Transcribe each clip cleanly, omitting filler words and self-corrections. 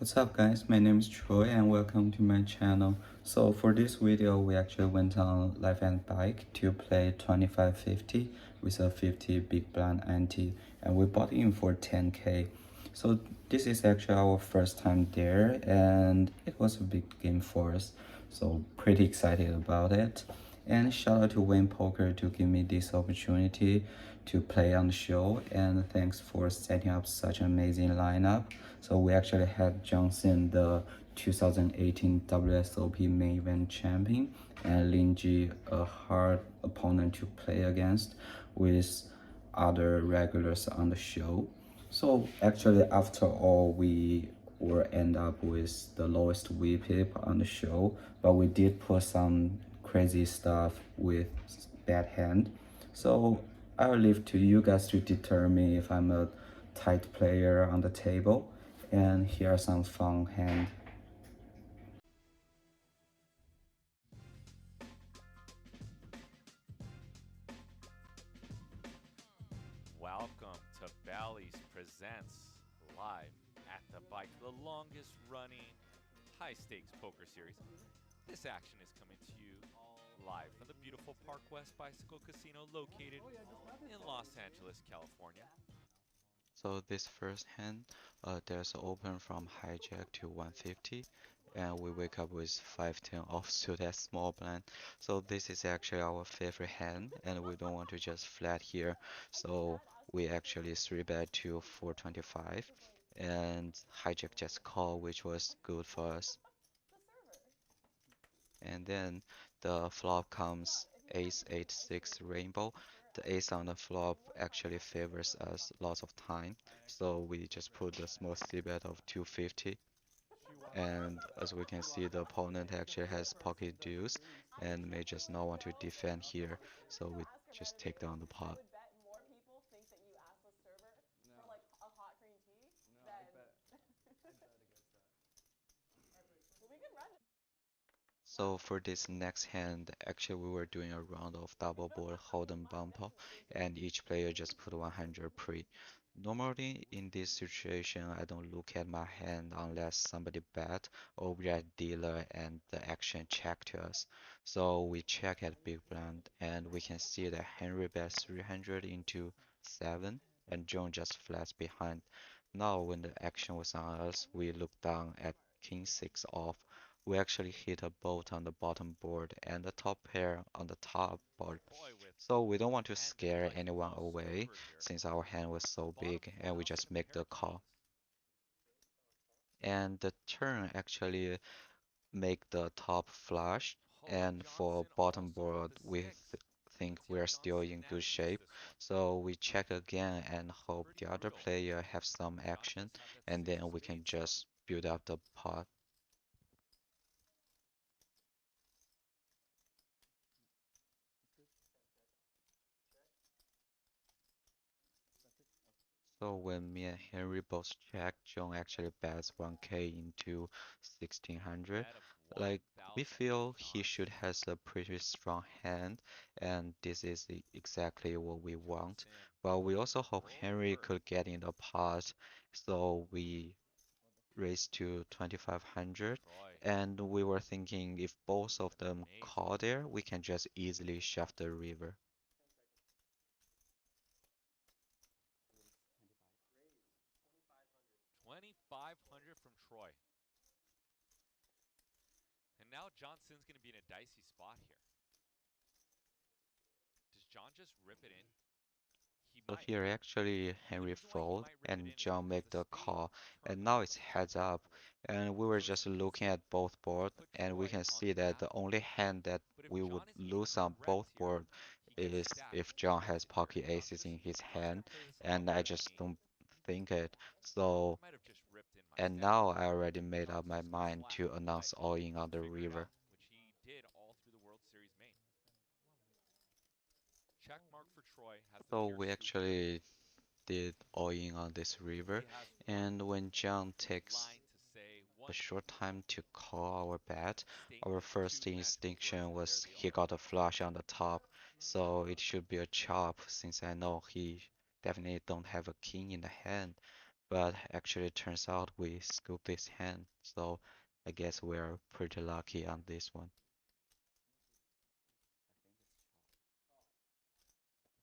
What's up guys, my name is Troy and welcome to my channel. So for this video we actually went on live and bike to play 2550 with a 50 big blind ante and we bought in for 10k. So this is actually our first time there and it was a big game for us. So pretty excited about it. And shout out to Wayne Poker to give me this opportunity to play on the show, and thanks for setting up such an amazing lineup. So we actually had Johnson, the 2018 WSOP main event champion, and Linji, a hard opponent to play against, with other regulars on the show. So actually, after all, we will end up with the lowest VPIP on the show, but we did put some crazy stuff with bad hand. So I'll leave to you guys to determine if I'm a tight player on the table. And here are some fun hand. Welcome to Bally's Presents live at the bike, the longest running high stakes poker series. This action is coming to you live from the beautiful Park West Bicycle Casino located in Los Angeles, California. So this first hand, there's open from hijack to 150, and we wake up with 510 offsuit as small blind. So this is actually our favorite hand, and we don't want to just flat here. So we actually 3-bet to 425, and hijack just call, which was good for us. And then the flop comes ace 8 6 rainbow. The ace on the flop actually favors us lots of time, so we just put a small c-bet of 250. And as we can see, the opponent actually has pocket deuce and may just not want to defend here, so we just take down the pot. So for this next hand, actually we were doing a round of double board hold'em bumper, and each player just put 100 pre. Normally in this situation, I don't look at my hand unless somebody bet or we are dealer and the action check to us. So we check at big blind and we can see that Henry bets 300 into 7 and John just flats behind. Now when the action was on us, we look down at king 6 off. We actually hit a bolt on the bottom board and the top pair on the top board. So we don't want to scare anyone away since our hand was so big and we just make the call. And the turn actually make the top flush, and for bottom board we think we're still in good shape. So we check again and hope the other player have some action, and then we can just build up the pot. So when me and Henry both check, John actually bets 1k into 1600. Like, we feel he should has a pretty strong hand, and this is exactly what we want. But we also hope Henry could get in the pot, so we raised to 2500. And we were thinking if both of them call there, we can just easily shove the river. 2,500 from Troy. And now Johnson's going to be in a dicey spot here. Does John just rip it in? He So might. here actually Henry fold and John make the call, and now it's heads up, and we were just looking at both board and we can see that the only hand that we would lose on both board is if John has pocket aces in his hand, and I just don't think it. So I might have just ripped in my and stack. now I already made up my Johnson's just mind flat to with announce life. all in on the Figure it river. out, which he did all through the World Series main. Check mark for Troy has the So pure we suited here. actually did all in on this river, He has and when John the takes line to say a one short time to call our bet, our statement, first two magical words, instinction and they're was the he owner. got a flush on the top, so it should be a chop since I know he definitely don't have a king in the hand. But actually it turns out we scooped this hand, so I guess we're pretty lucky on this one.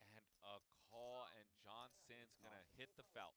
And a call, and Johnson's gonna hit the felt.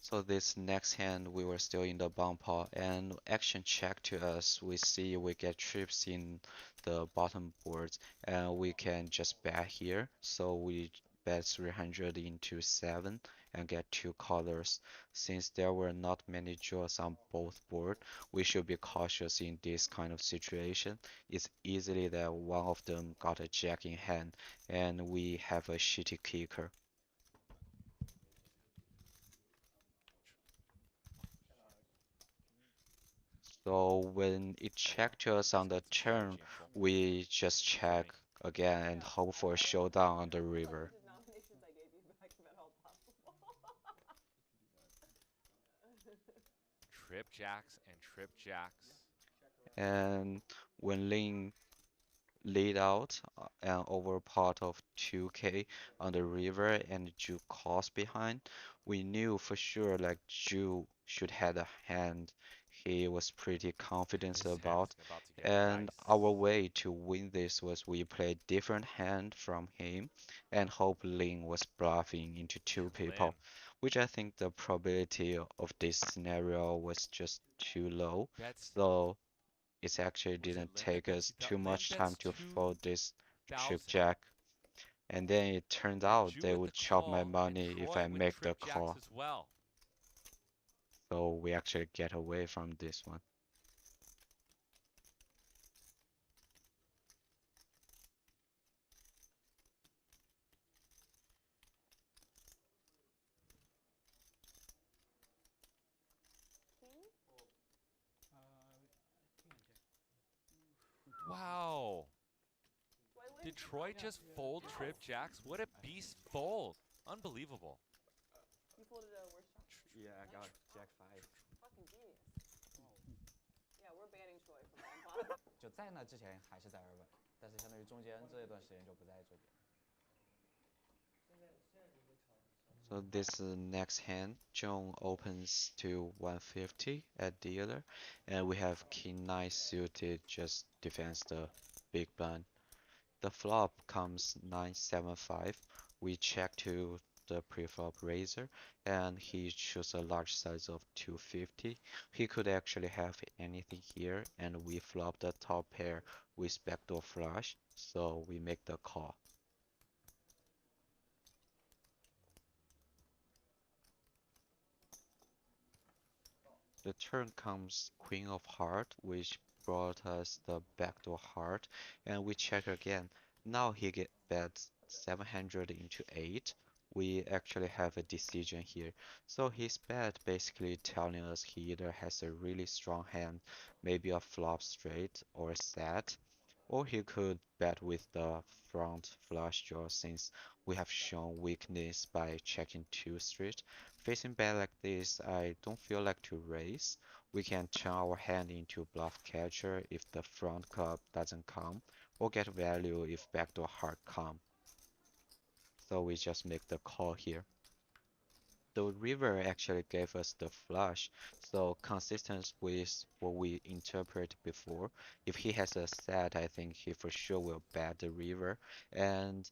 So this next hand we were still in the bump pot and action check to us. We see we get trips in the bottom boards and we can just bet here. So we bet 300 into 7 and get two colors. Since there were not many draws on both board, we should be cautious in this kind of situation. It's easily that one of them got a jack in hand and we have a shitty kicker. So when it checked us on the It's a turn, strategy info. we just check again and hope for a showdown on the river. Trip jacks and trip jacks. And when Lin laid out an over part of 2k on the river and Ju calls behind, we knew for sure like Ju should have a hand he was pretty confident This hand's about. about to get And diced. our way to win this was we played different hand from him and hope Lin was bluffing into two And Lin, people, which I think the probability of this scenario was just too low. bets, So it actually was it didn't Lin that take bet us too 2,000? Lin much time bets to fold this trip 2,000. jack. And then it turned And out Ju they with would the chop my call, and money if Troy I with make the trip jacks call. as well. So we actually get away from this one. Wow. Did Troy just fold trip jacks? What a beast fold. Unbelievable. Yeah, I got Jack 5. 就在那之前还是在二本，但是相当于中间这一段时间就不在这边。So this next hand, John opens to 150 at dealer, and we have king 9 suited just defends the big blind. The flop comes 975. We check to the preflop raiser, and he chose a large size of 250. He could actually have anything here, and we flop the top pair with backdoor flush, so we make the call. The turn comes Queen of Heart, which brought us the backdoor heart, and we check again. Now he get bets 700 into 8. We actually have a decision here. So his bet basically telling us he either has a really strong hand, maybe a flop straight or a set, or he could bet with the front flush draw since we have shown weakness by checking 2 straight. Facing bet like this, I don't feel like to raise. We can turn our hand into bluff catcher if the front club doesn't come, or get value if backdoor heart come. So we just make the call here. The river actually gave us the flush, so consistent with what we interpreted before. If he has a set, I think he for sure will bet the river, and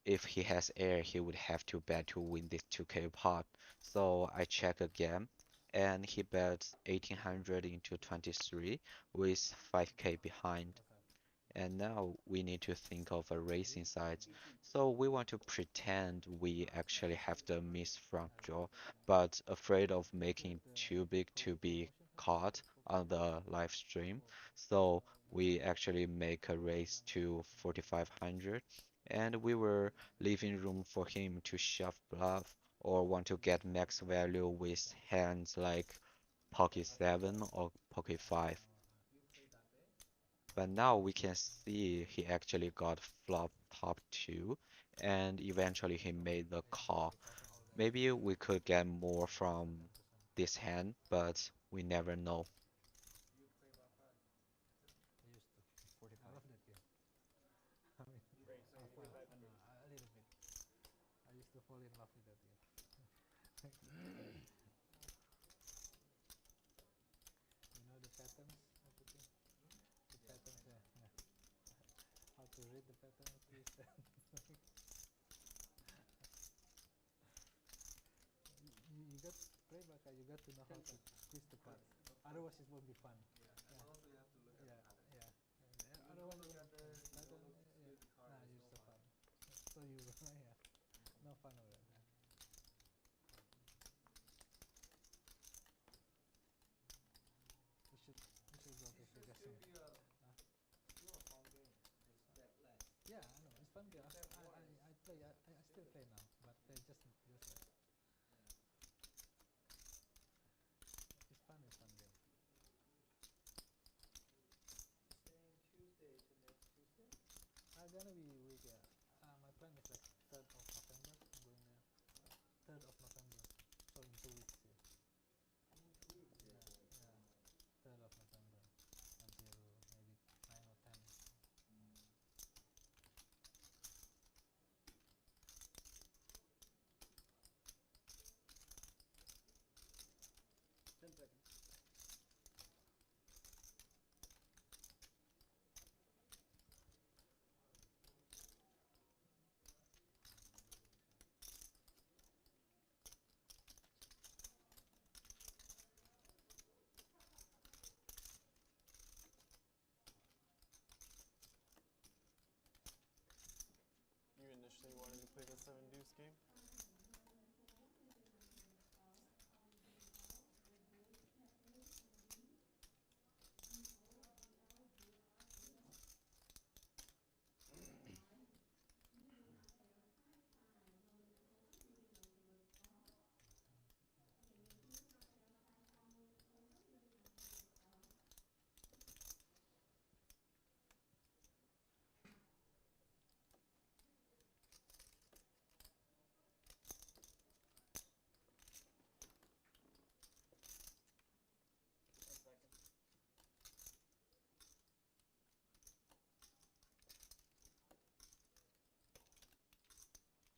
if he has air, he would have to bet to win this 2k pot. So I check again, and he bets 1800 into 23 with 5k behind. And now we need to think of a racing side. So we want to pretend we actually have the miss front draw, but afraid of making too big to be caught on the live stream. So we actually make a race to 4500 and we were leaving room for him to shove bluff or want to get max value with hands like pocket 7 or pocket 5. But now we can see he actually got flop top 2 and eventually he made the call. Maybe we could get more from this hand, but we never know. I used to 45. I love that game. I mean, I, I know, a little bit. I used to fall in love with that game. You got playback, you got to know how to twist the cards. Otherwise, it won't be fun. And also you have to look at Yeah, the pattern. yeah. You Otherwise, look at the pattern, movements, yeah. do the card Nah, is you're no so fun. fun. So you, yeah, no fun over it. We should go to It should figure still some. be a still a fun game. Just bet less. Yeah, I know it's fun game. Bet I once. play. I still play now, but play just less. It's fun. It's fun game. Saying Tuesday to next Tuesday. I'm gonna be week. My plan is like 3rd of November. I'm going there. 3rd of November. So in 2 weeks. Yeah. In 2 weeks, Yeah. yeah. Yeah. 3rd of November until maybe 9 or 10. Mm. 10 seconds. You initially wanted to play the 7 deuce game?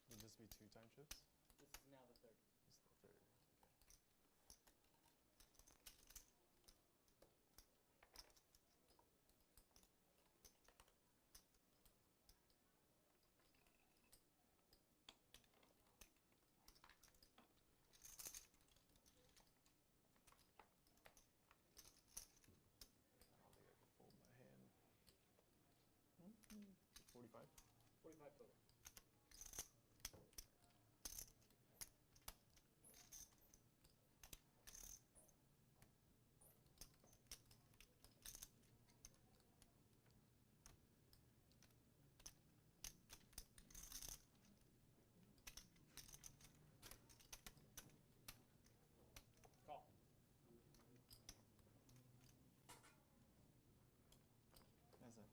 Would this be 2 time chips? This is now the 3rd. This is the 3rd. Okay. I don't think I can fold my hand. 45? 45 total. Call. That's it.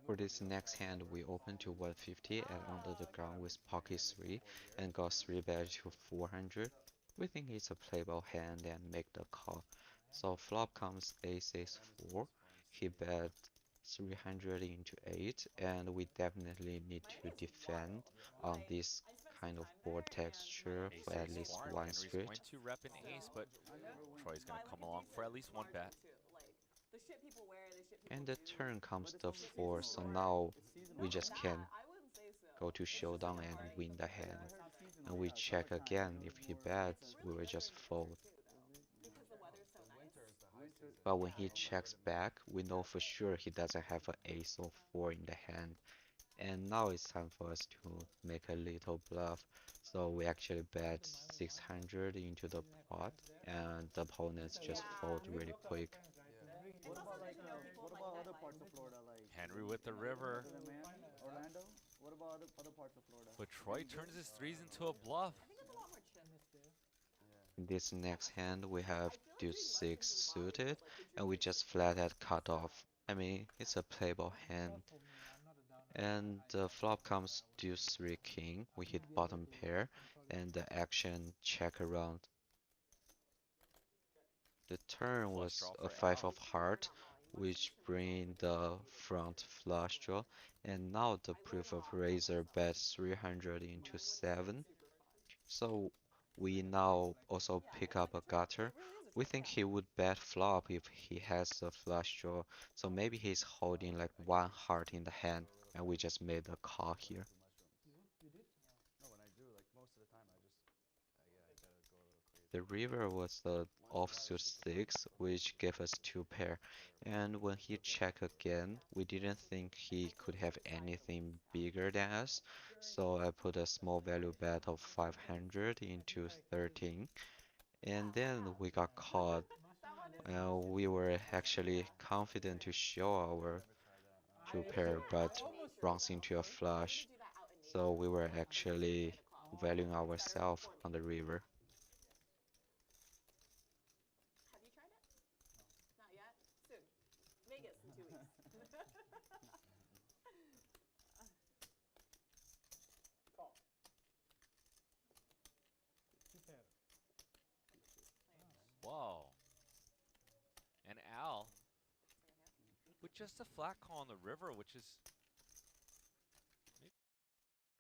For this next hand, we open to 150 and under the gun with pocket 3 and got 3 bet to 400. We think it's a playable hand and make the call. So flop comes ace-ace-4. He bet 300 into 8 and we definitely need to defend on this kind of board texture Ace for at ace least smart. one Henry's street. going to rep an ace, but Troy's going to come along for at least one bet. And the turn comes the 4, so now we just can go to showdown and win the hand. And we check again, if he bets, we will just fold. But when he checks back, we know for sure he doesn't have an ace or 4 in the hand. And now it's time for us to make a little bluff. So we actually bet 600 into the pot, and the opponents just fold really quick. What about other parts of Florida, like Henry with the river. Orlando? What about other parts of Florida? But Troy turns his threes into a bluff. In this next hand, we have deuce 6 suited, and we just flat out cut off. I mean, it's a playable hand. And the flop comes deuce 3 king. We hit bottom pair, and the action check around. The turn was a 5 of heart, which bring the front flush draw, and now the proof of razor bets 300 into 7. So we now also pick up a gutter. We think he would bet flop if he has a flush draw, so maybe he's holding like 1 heart in the hand. and we just made a call here. You did? No, when I do, like most of the time, yeah, I gotta go a little crazy. The river was the offsuit 6, which gave us 2 pair, and when he checked again, we didn't think he could have anything bigger than us, so I put a small value bet of 500 into 13, and then we got caught. We were actually confident to show our two pair, but runs into a flush, so we were actually valuing ourselves on the river. Two pair. Whoa. And Al with just a flat call on the river, which is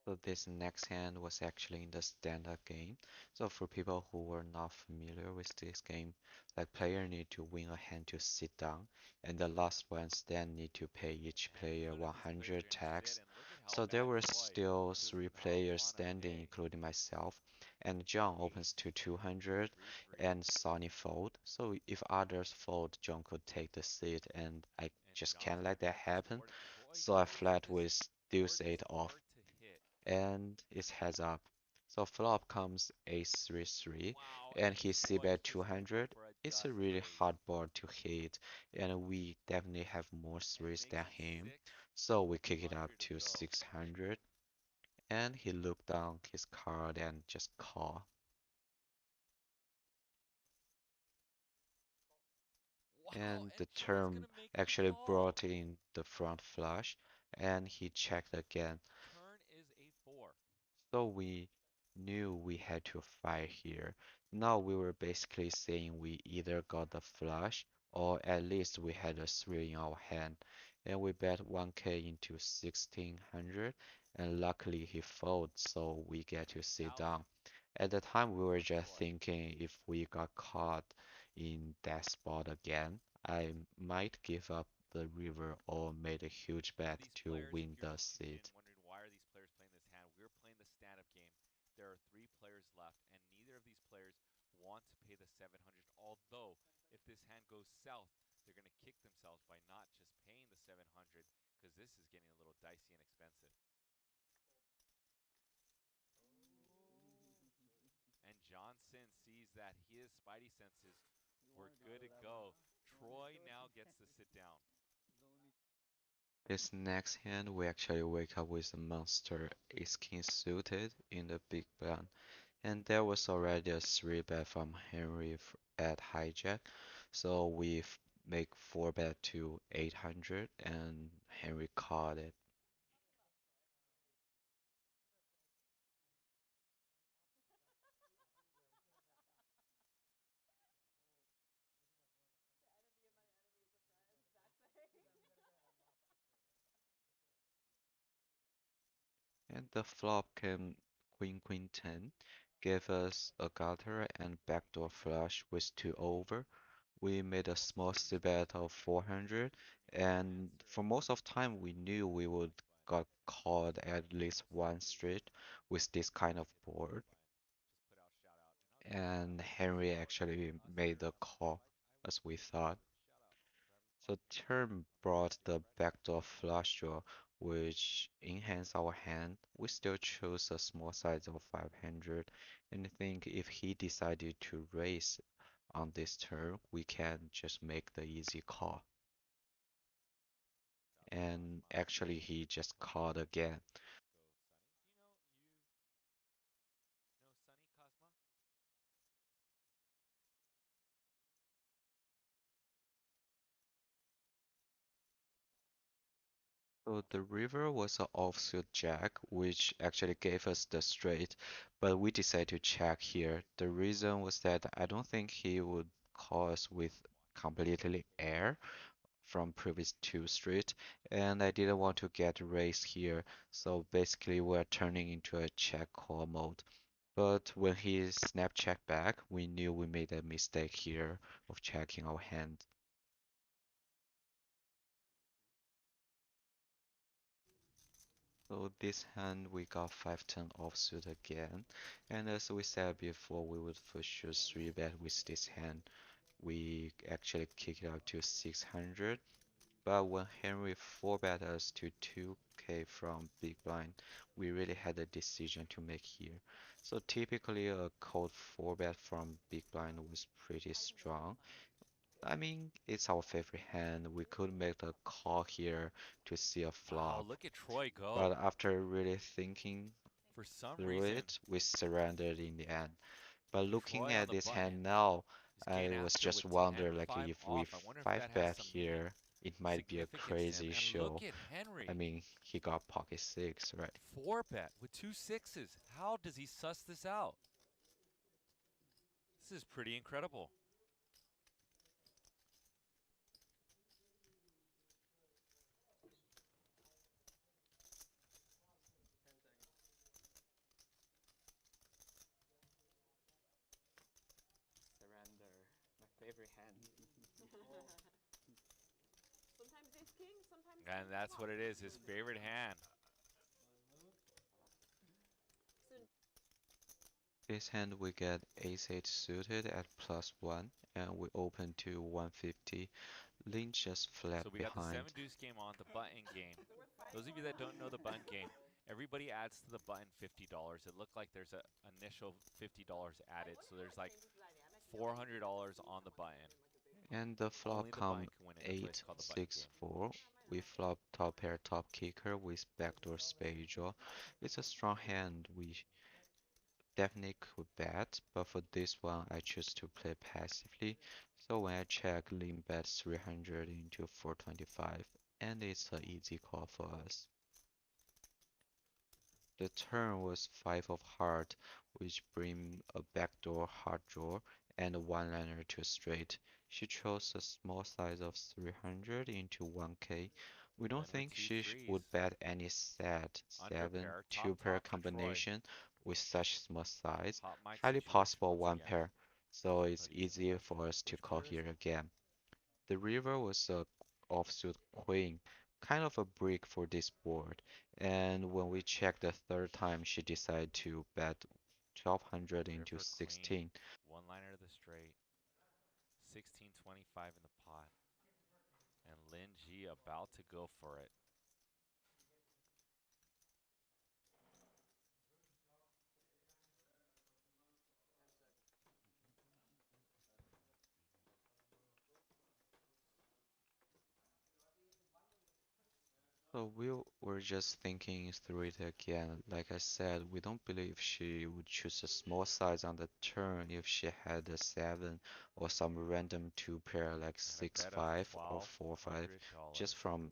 So this next hand was actually in the standard game. So for people who were not familiar with this game, like player need to win a hand to sit down, and the last ones then need to pay each player good if these players 100 are tax. interested. And look at how So there bad were Troy still does 3 not players want to standing, pay. including myself, and John opens to 200, 3-3. and Sonny fold. So if others fold, John could take the seat, and I And just John's can't gonna let that get this happen. board. Troy So I knows that flat this with deuce board is 8 off, hard to hit. and it's heads up. So flop comes ace 3-3, Wow, and and he c Troy bet just looking 200. for a It's a dust really raise. hard board to hit, and we definitely have more And threes makes than it him. 600 So we kick it up to to go. 600, and he looked down his card and just call. Wow, And and the Troy's turn gonna make a actually call. brought in the front flush, and he checked again. Turn is a 4. So we knew we had to fight here. Now we were basically saying we either got the flush or at least we had a 3 in our hand. And we bet 1k into 1600, and luckily he folded, so we get to sit down. At the time we were just thinking if we got caught in that spot again, I might give up the river or made a huge Now bet these to players, if win you're the confused seat. and wondering why are these players playing this hand, we're playing the stand-up game. There are 3 players left, and neither of these players want to pay the 700. Although, if this hand goes south, they're going to kick themselves by not just paying the 700, because this is getting a little dicey and expensive. And Johnson sees that his spidey senses were good to go. Troy now gets to sit down. This next hand, we actually wake up with a monster ace-king suited in the big blind, and there was already a 3 bet from Henry at hijack, so we make 4 bet to 800, and Henry called it. And the flop came queen queen 10, gave us a gutter and backdoor flush with 2 over. We made a small bet of 400, and for most of time we knew we would got caught at least one street with this kind of board, and Henry actually made the call as we thought. So turn brought the backdoor flush draw, which enhanced our hand. We still chose a small size of 500, and I think if he decided to raise on this turn, we can just make the easy call. And actually, he just called again. So the river was an offsuit jack, which actually gave us the straight, but we decided to check here. The reason was that I don't think he would call us with completely air from previous two street, and I didn't want to get raised here, so basically we're turning into a check call mode. But when he snap check back, we knew we made a mistake here of checking our hand. So this hand we got 5-10 offsuit again, and as we said before, we would for sure 3-bet with this hand. We actually kick it up to 600, but when Henry 4-bet us to 2k from big blind, we really had a decision to make here. So typically a cold 4-bet from big blind was pretty strong. I mean, it's our favorite hand. We could make the call here to see a Wow, flop, look at Troy but go. after really thinking For some through reason, it, we surrendered in the end. But looking Troy on at the this button hand now, is getting I was after just with wonder like 10-5 if we off. I wonder if five that has bet some meaning, here, it might be a significance to him. crazy And look show. at I Henry. mean, he got pocket six, right? 4-bet with 2 6s. How does he suss this out? This is pretty incredible. Surrender. My favorite hand. Sometimes it's king, sometimes And it's that's what flop. it is, his favorite hand. This hand we get ace-8 suited at +1, and we open to 150. Link just flat So we got the behind. 7 deuce game on, the button game. Those of you that don't know the button game, everybody adds to the button $50. It looked like there's a initial $50 added, so there's like $400 on the button. And the flop Only the come button can win it. That's why it's 8, called the button 6, game. 4. We flop top pair, top kicker with backdoor spade draw. It's a strong hand. We definitely could bet, but for this one, I choose to play passively. So when I check, lean bet 300 into 425, and it's an easy call for us. The turn was 5 of heart, which bring a backdoor heart draw and a one-liner to straight. She chose a small size of 300 into 1k. We don't Lynn with think two she threes. would bet any set Under 7 pair, top 2-pair for Troy. combination with such small size. Top mic Highly situation possible once one again. pair, so it's But he's easy for us to which call pair is here it? again. The river was a offsuit queen, kind of a brick for this board. And when we checked the third time, she decided to bet 1200 into River queen. 16. One liner to the straight. 1625 in the pot. And Lin Ji about to go for it. So we were just thinking through it again. Like I said, we don't believe she would choose a small size on the turn if she had a 7 or some random 2-pair like And a bet of 6-5 or 4-5 $1,200. just from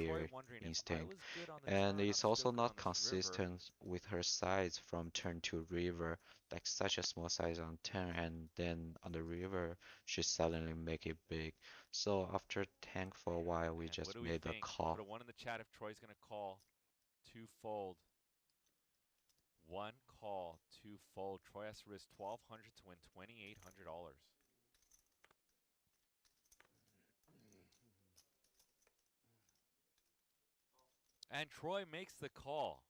Troy player wondering if I instinct. was good on the And turn, I'm it's still also good not on this river. consistent with her size from turn to river, like such a small size on turn and then on the river she suddenly make it big. So after tank for a while we And what just do we made the think? Put call. a 1 in the chat if Troy's going to call. 2 fold. 1 call, 2 fold. Troy has to risk 1200 to win $2,800. And Troy makes the call.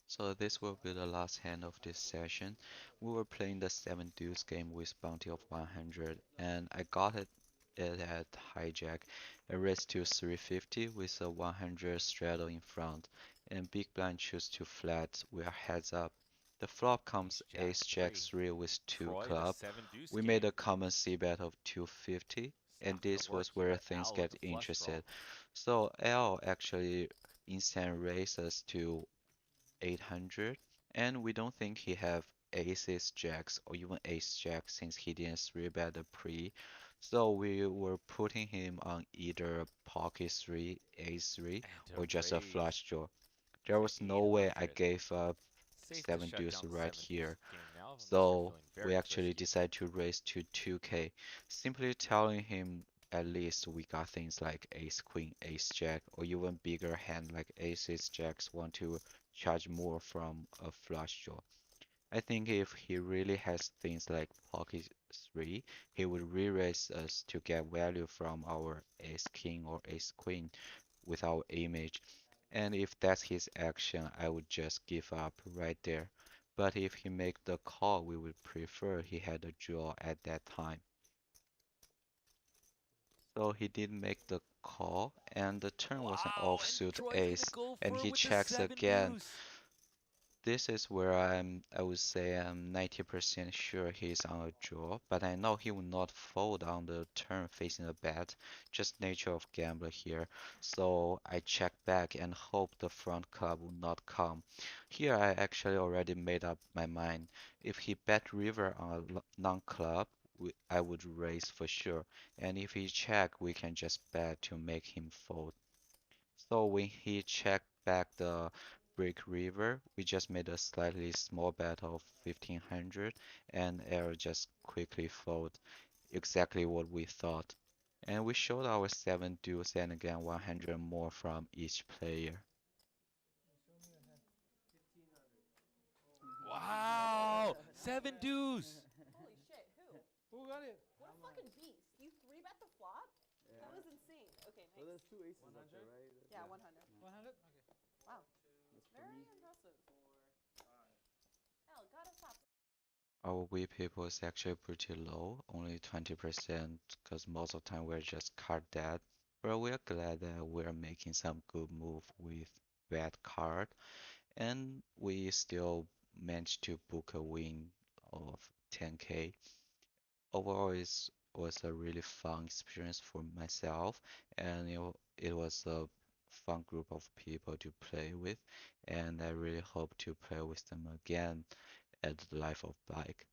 So this will be the last hand of this session. We were playing the 7 deuce game with bounty of 100 and I got it at hijack. I raised to 350 with a 100 straddle in front and big blind choose to flat. We are heads up. The flop comes Ace Jack ace jack 3. 3 with 2 Troy, the club. 7 deuce We made game. a common c bet of 250 It's and not going to this work was here. where things Al with get the flush draw. interested. So L actually instant raised us to 800, and we don't think he have aces, jacks, or even ace jack since he didn't 3-bet the pre. So we were putting him on either pocket 3, ace 3, And or a just a raise flush draw. There to was no way I 800. gave up Safe to 7 shut deuce down the right 7 deuce here. game now unless you're So feeling we very actually frisky. decided to raise to 2k, simply telling him at least we got things like ace queen, ace jack, or even bigger hand like aces jacks want to charge more from a flush draw. I think if he really has things like Pocket 3, he would re-raise us to get value from our Ace King or Ace Queen with our image. And if that's his action, I would just give up right there. But if he make the call, we would prefer he had a draw at that time. So he did make the call, and the turn was an Wow, and offsuit Troy's gonna ace, go and for it he with the checks seven again. deuce. This is where I would say I'm 90% sure he's on a draw, but I know he will not fold on the turn facing a bet, just nature of gambler here. So I check back and hope the front club will not come. Here I actually already made up my mind. If he bet river on a non-club, I would raise for sure, and if he check, we can just bet to make him fold. So when he checked back the Brick River, we just made a slightly small bet of 1500 and Error just quickly fold, exactly what we thought. And we showed our 7 duels and again 100 more from each player. You show me your hand. Wow, seven deuce. Holy shit, who? Who got it? What a fucking beast. You 3-bet the flop? Yeah. That was insane. Okay, So there's nice. two aces up there, 100? right? Yeah, 100. 100? Okay. Wow. That's for Very me. impressive. Hell, gotta stop. Our VPIP was actually pretty low, only 20%, because most of the time we're just card dead. But we're glad that we're making some good move with bad card, and we still managed to book a win of 10K. Overall, it was a really fun experience for myself, and it was a fun group of people to play with, and I really hope to play with them again at the Life of Bike.